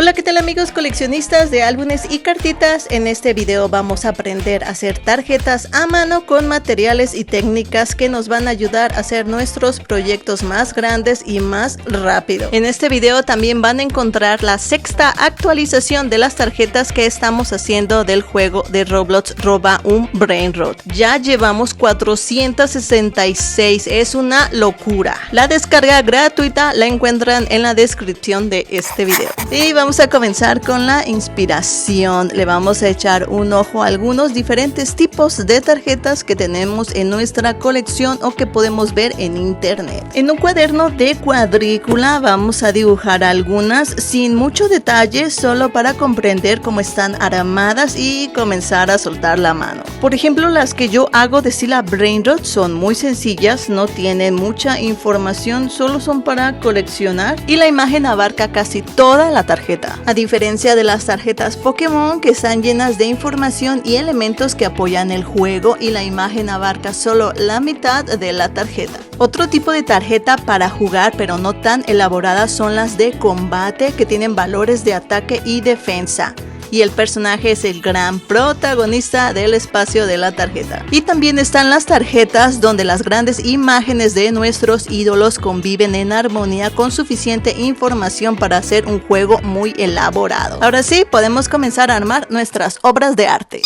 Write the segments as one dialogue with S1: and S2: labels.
S1: Hola, ¿qué tal amigos coleccionistas de álbumes y cartitas? En este video vamos a aprender a hacer tarjetas a mano con materiales y técnicas que nos van a ayudar a hacer nuestros proyectos más grandes y más rápido. En este video también van a encontrar la sexta actualización de las tarjetas que estamos haciendo del juego de Roblox Roba un Brainrot. Ya llevamos 466, es una locura. La descarga gratuita la encuentran en la descripción de este video. Y vamos a comenzar con la inspiración. Le vamos a echar un ojo a algunos diferentes tipos de tarjetas que tenemos en nuestra colección o que podemos ver en internet. En un cuaderno de cuadrícula vamos a dibujar algunas sin mucho detalle, solo para comprender cómo están armadas y comenzar a soltar la mano. Por ejemplo, las que yo hago de Sila Brainrot son muy sencillas, no tienen mucha información, solo son para coleccionar y la imagen abarca casi toda la tarjeta. A diferencia de las tarjetas Pokémon, que están llenas de información y elementos que apoyan el juego, y la imagen abarca solo la mitad de la tarjeta. Otro tipo de tarjeta para jugar pero no tan elaboradas son las de combate, que tienen valores de ataque y defensa. Y el personaje es el gran protagonista del espacio de la tarjeta. Y también están las tarjetas donde las grandes imágenes de nuestros ídolos conviven en armonía con suficiente información para hacer un juego muy elaborado. Ahora sí, podemos comenzar a armar nuestras obras de arte.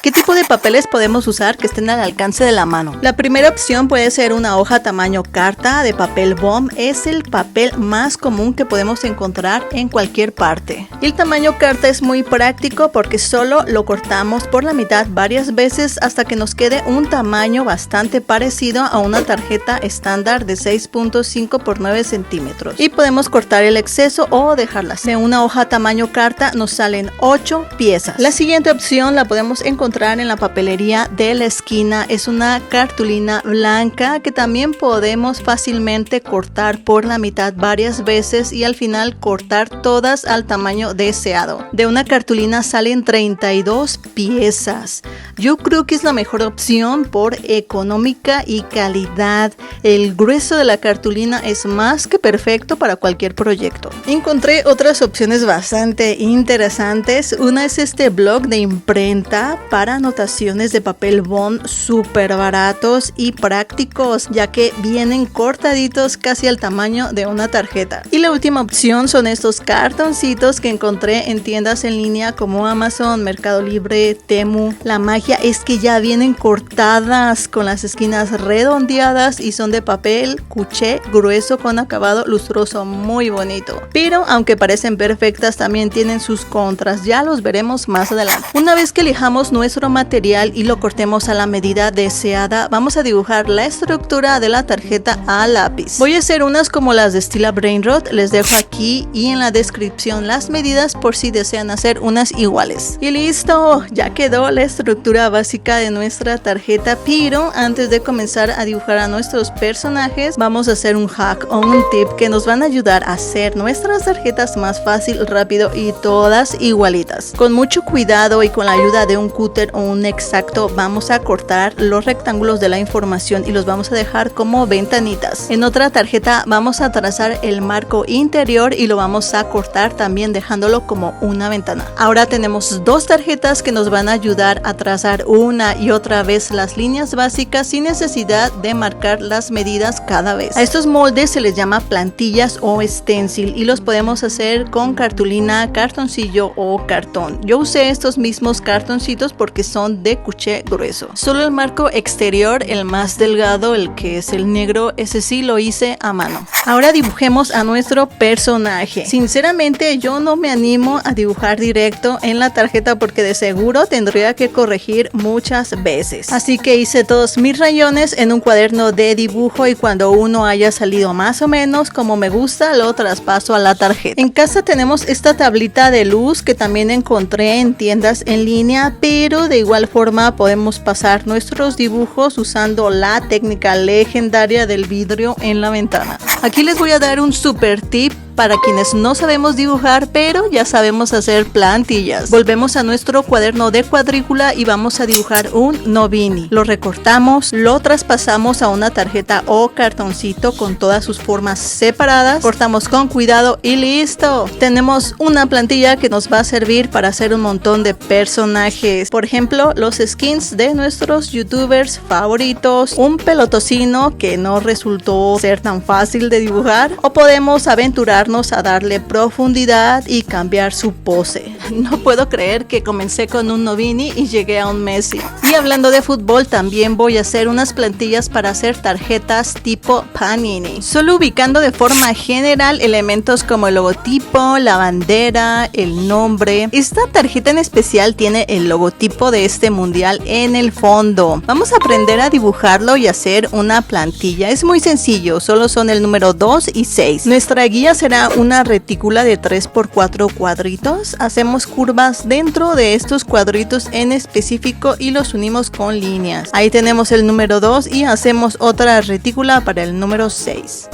S1: ¿Qué tipo de papeles podemos usar que estén al alcance de la mano? La primera opción puede ser una hoja tamaño carta de papel BOM. Es el papel más común que podemos encontrar en cualquier parte. El tamaño carta es muy práctico porque solo lo cortamos por la mitad varias veces hasta que nos quede un tamaño bastante parecido a una tarjeta estándar de 6.5 por 9 centímetros. Y podemos cortar el exceso o dejarlas. De una hoja tamaño carta nos salen 8 piezas. La siguiente opción la podemos encontrar en la papelería de la esquina. Es una cartulina blanca que también podemos fácilmente cortar por la mitad varias veces y al final cortar todas al tamaño deseado. De una cartulina salen 32 piezas. Yo creo que es la mejor opción por económica y calidad. El grueso de la cartulina es más que perfecto para cualquier proyecto. Encontré otras opciones bastante interesantes. Una es este bloc de imprenta para anotaciones de papel bond, súper baratos y prácticos, ya que vienen cortaditos casi al tamaño de una tarjeta. Y la última opción son estos cartoncitos que encontré en tiendas en línea como Amazon, Mercado Libre, Temu. La magia es que ya vienen cortadas con las esquinas redondeadas y son de papel cuché grueso con acabado lustroso muy bonito. Pero aunque parecen perfectas, también tienen sus contras, ya los veremos más adelante. Una vez que elijamos nuestro material y lo cortemos a la medida deseada, vamos a dibujar la estructura de la tarjeta a lápiz. Voy a hacer unas como las de Sila Brainrot, les dejo aquí y en la descripción las medidas por si desean hacer unas iguales. Y listo, ya quedó la estructura básica de nuestra tarjeta, pero antes de comenzar a dibujar a nuestros personajes, vamos a hacer un hack o un tip que nos van a ayudar a hacer nuestras tarjetas más fácil, rápido y todas igualitas. Con mucho cuidado y con la ayuda de un cúter o un exacto, vamos a cortar los rectángulos de la información y los vamos a dejar como ventanitas. En otra tarjeta vamos a trazar el marco interior y lo vamos a cortar también dejándolo como una ventana. Ahora tenemos dos tarjetas que nos van a ayudar a trazar una y otra vez las líneas básicas sin necesidad de marcar las medidas cada vez. A estos moldes se les llama plantillas o stencil y los podemos hacer con cartulina, cartoncillo o cartón. Yo usé estos mismos cartoncitos porque son de cuché grueso. Solo el marco exterior, el más delgado, el que es el negro, ese sí lo hice a mano. Ahora dibujemos a nuestro personaje. Sinceramente yo no me animo a dibujar directo en la tarjeta porque de seguro tendría que corregir muchas veces. Así que hice todos mis rayones en un cuaderno de dibujo y cuando uno haya salido más o menos como me gusta, lo traspaso a la tarjeta. En casa tenemos esta tablita de luz que también encontré en tiendas en línea, pero de igual forma podemos pasar nuestros dibujos usando la técnica legendaria del vidrio en la ventana. Aquí les voy a dar un super tip para quienes no sabemos dibujar, pero ya sabemos hacer plantillas. Volvemos a nuestro cuaderno de cuadrícula y vamos a dibujar un Nobini. Lo recortamos, lo traspasamos a una tarjeta o cartoncito con todas sus formas separadas. Cortamos con cuidado y listo. Tenemos una plantilla que nos va a servir para hacer un montón de personajes. Por ejemplo, los skins de nuestros youtubers favoritos, un pelotocino que no resultó ser tan fácil de dibujar, o podemos aventurarnos a darle profundidad y cambiar su pose. No puedo creer que comencé con un Nobini y llegué a un Messi. Y hablando de fútbol, también voy a hacer unas plantillas para hacer tarjetas tipo Panini, solo ubicando de forma general elementos como el logotipo, la bandera, el nombre. Esta tarjeta en especial tiene el logotipo de este mundial en el fondo. Vamos a aprender a dibujarlo y hacer una plantilla. Es muy sencillo, solo son el número 2 y 6. Nuestra guía será una retícula de 3×4 cuadritos. Hacemos curvas dentro de estos cuadritos en específico y los unimos con líneas. Ahí tenemos el número 2 y hacemos otra retícula para el número 6.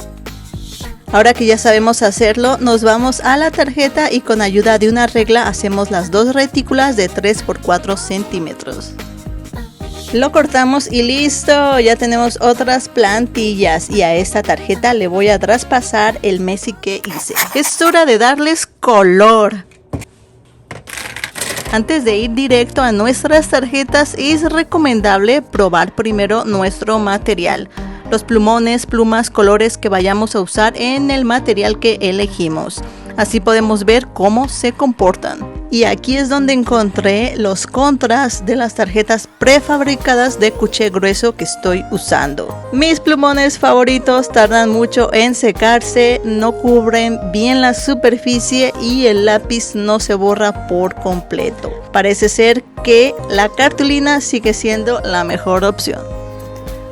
S1: Ahora que ya sabemos hacerlo, nos vamos a la tarjeta y con ayuda de una regla hacemos las dos retículas de 3×4 centímetros. Lo cortamos y listo, ya tenemos otras plantillas y a esta tarjeta le voy a traspasar el Messi que hice. Es hora de darles color. Antes de ir directo a nuestras tarjetas es recomendable probar primero nuestro material. Los plumones, plumas, colores que vayamos a usar en el material que elegimos. Así podemos ver cómo se comportan. Y aquí es donde encontré los contras de las tarjetas prefabricadas de cuché grueso que estoy usando. Mis plumones favoritos tardan mucho en secarse, no cubren bien la superficie y el lápiz no se borra por completo. Parece ser que la cartulina sigue siendo la mejor opción.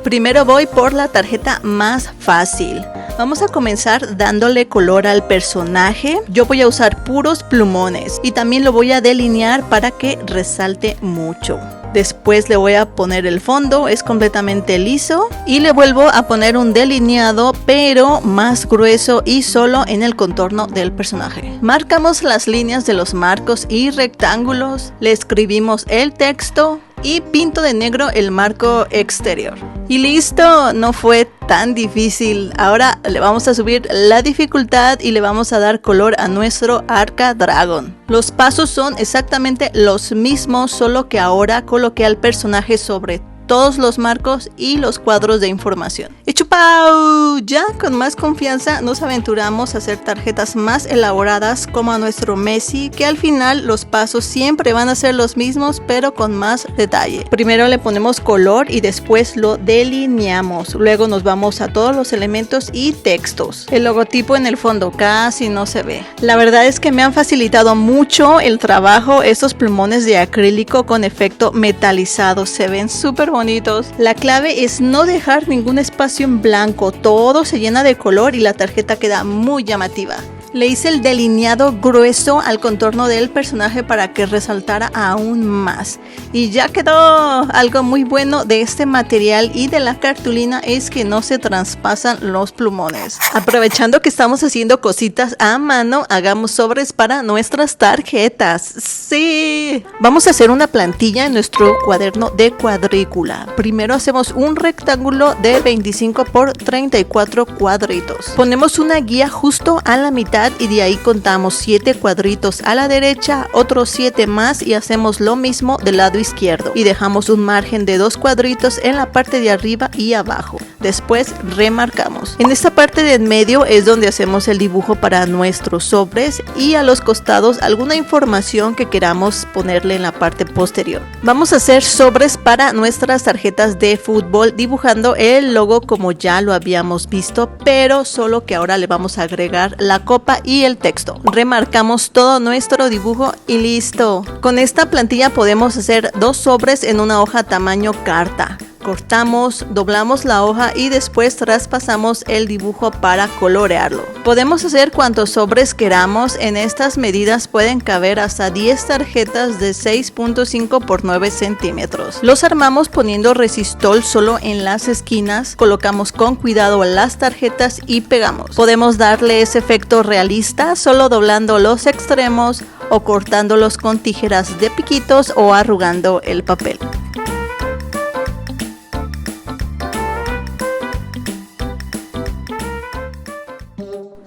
S1: Primero voy por la tarjeta más fácil. Vamos a comenzar dándole color al personaje. Yo voy a usar puros plumones y también lo voy a delinear para que resalte mucho. Después le voy a poner el fondo, es completamente liso, y le vuelvo a poner un delineado pero más grueso y solo en el contorno del personaje. Marcamos las líneas de los marcos y rectángulos, le escribimos el texto y pinto de negro el marco exterior. Y listo, no fue tan difícil. Ahora le vamos a subir la dificultad y le vamos a dar color a nuestro Arca Dragon. Los pasos son exactamente los mismos, solo que ahora coloqué al personaje sobre todos los marcos y los cuadros de información. ¡Y chupau! Ya con más confianza nos aventuramos a hacer tarjetas más elaboradas como a nuestro Messi, que al final los pasos siempre van a ser los mismos pero con más detalle. Primero le ponemos color y después lo delineamos. Luego nos vamos a todos los elementos y textos. El logotipo en el fondo casi no se ve. La verdad es que me han facilitado mucho el trabajo estos plumones de acrílico con efecto metalizado. Se ven súper bonitos. La clave es no dejar ningún espacio en blanco, todo se llena de color y la tarjeta queda muy llamativa. Le hice el delineado grueso al contorno del personaje para que resaltara aún más. Y ya quedó. Algo muy bueno de este material y de la cartulina es que no se traspasan los plumones. Aprovechando que estamos haciendo cositas a mano, hagamos sobres para nuestras tarjetas. ¡Sí! Vamos a hacer una plantilla en nuestro cuaderno de cuadrícula. Primero hacemos un rectángulo de 25 por 34 cuadritos. Ponemos una guía justo a la mitad y de ahí contamos 7 cuadritos a la derecha, otros 7 más y hacemos lo mismo del lado izquierdo y dejamos un margen de 2 cuadritos en la parte de arriba y abajo. Después remarcamos. En esta parte de en medio es donde hacemos el dibujo para nuestros sobres y a los costados alguna información que queramos ponerle en la parte posterior. Vamos a hacer sobres para nuestras tarjetas de fútbol dibujando el logo como ya lo habíamos visto, pero solo que ahora le vamos a agregar la copa y el texto. Remarcamos todo nuestro dibujo y listo. Con esta plantilla podemos hacer 2 sobres en una hoja tamaño carta. cortamos, doblamos la hoja y después traspasamos el dibujo para colorearlo. Podemos hacer cuantos sobres queramos. En estas medidas pueden caber hasta 10 tarjetas de 6.5 por 9 centímetros. Los armamos poniendo resistol solo en las esquinas, colocamos con cuidado las tarjetas y pegamos. Podemos darle ese efecto realista solo doblando los extremos o cortándolos con tijeras de piquitos o arrugando el papel.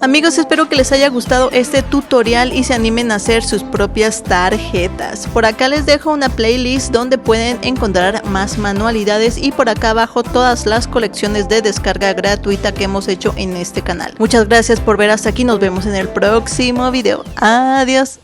S1: Amigos, espero que les haya gustado este tutorial y se animen a hacer sus propias tarjetas. Por acá les dejo una playlist donde pueden encontrar más manualidades y por acá abajo todas las colecciones de descarga gratuita que hemos hecho en este canal. Muchas gracias por ver hasta aquí, nos vemos en el próximo video. Adiós.